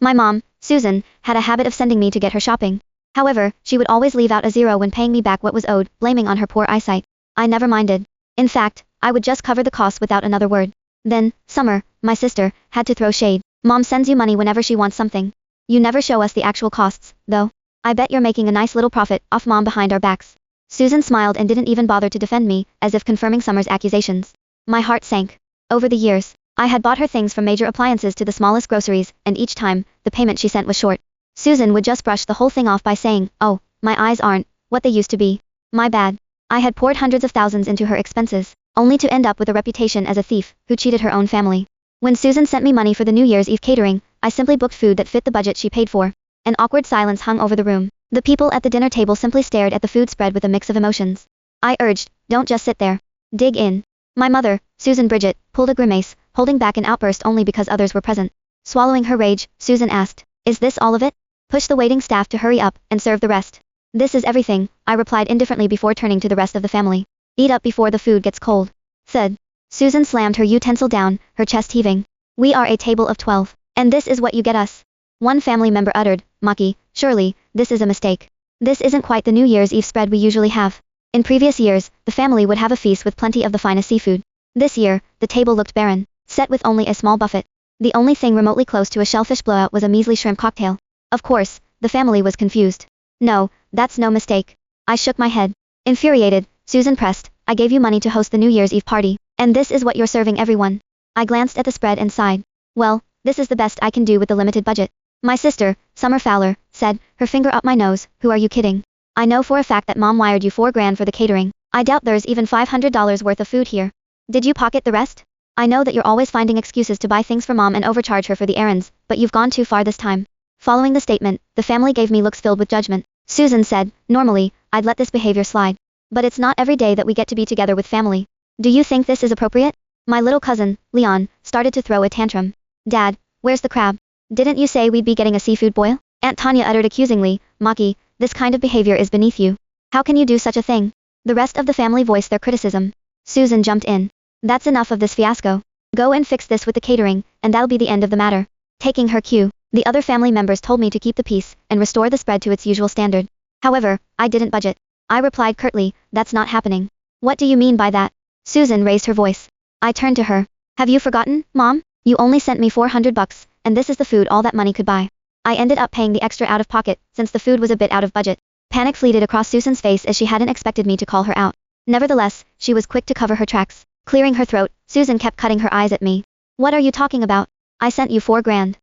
My mom, Susan, had a habit of sending me to get her shopping. However, she would always leave out a zero when paying me back what was owed, blaming on her poor eyesight. I never minded. In fact, I would just cover the costs without another word. Then, Summer, my sister, had to throw shade. Mom sends you money whenever she wants something. You never show us the actual costs, though. I bet you're making a nice little profit off Mom behind our backs. Susan smiled and didn't even bother to defend me, as if confirming Summer's accusations. My heart sank. Over the years, I had bought her things from major appliances to the smallest groceries, and each time, the payment she sent was short. Susan would just brush the whole thing off by saying, "Oh, my eyes aren't what they used to be. My bad." I had poured hundreds of thousands into her expenses, only to end up with a reputation as a thief who cheated her own family. When Susan sent me money for the New Year's Eve catering, I simply booked food that fit the budget she paid for. An awkward silence hung over the room. The people at the dinner table simply stared at the food spread with a mix of emotions. I urged, "Don't just sit there. Dig in." My mother, Susan Bridget, pulled a grimace, holding back an outburst only because others were present. Swallowing her rage, Susan asked, "Is this all of it? Push the waiting staff to hurry up and serve the rest." "This is everything," I replied indifferently before turning to the rest of the family. "Eat up before the food gets cold." Thud. Susan slammed her utensil down, her chest heaving. "We are a table of 12, and this is what you get us." One family member uttered, "Maki, surely, this is a mistake. This isn't quite the New Year's Eve spread we usually have." In previous years, the family would have a feast with plenty of the finest seafood. This year, the table looked barren, set with only a small buffet. The only thing remotely close to a shellfish blowout was a measly shrimp cocktail. Of course, the family was confused. "No, that's no mistake." I shook my head. Infuriated, Susan pressed, "I gave you money to host the New Year's Eve party, and this is what you're serving everyone." I glanced at the spread and sighed. "Well, this is the best I can do with the limited budget." My sister, Summer Fowler, said, her finger up my nose, "Who are you kidding? I know for a fact that Mom wired you $4,000 for the catering. I doubt there's even $500 worth of food here. Did you pocket the rest? I know that you're always finding excuses to buy things for Mom and overcharge her for the errands, but you've gone too far this time." Following the statement, the family gave me looks filled with judgment. Susan said, "Normally, I'd let this behavior slide. But it's not every day that we get to be together with family. Do you think this is appropriate?" My little cousin, Leon, started to throw a tantrum. "Dad, where's the crab? Didn't you say we'd be getting a seafood boil?" Aunt Tanya uttered accusingly, "Maki, this kind of behavior is beneath you. How can you do such a thing?" The rest of the family voiced their criticism. Susan jumped in. "That's enough of this fiasco. Go and fix this with the catering, and that'll be the end of the matter." Taking her cue, the other family members told me to keep the peace and restore the spread to its usual standard. However, I didn't budget. I replied curtly, "That's not happening." "What do you mean by that?" Susan raised her voice. I turned to her. "Have you forgotten, Mom? You only sent me $400, and this is the food all that money could buy." I ended up paying the extra out of pocket, since the food was a bit out of budget. Panic fleeted across Susan's face as she hadn't expected me to call her out. Nevertheless, she was quick to cover her tracks. Clearing her throat, Susan kept cutting her eyes at me. "What are you talking about? I sent you $4,000.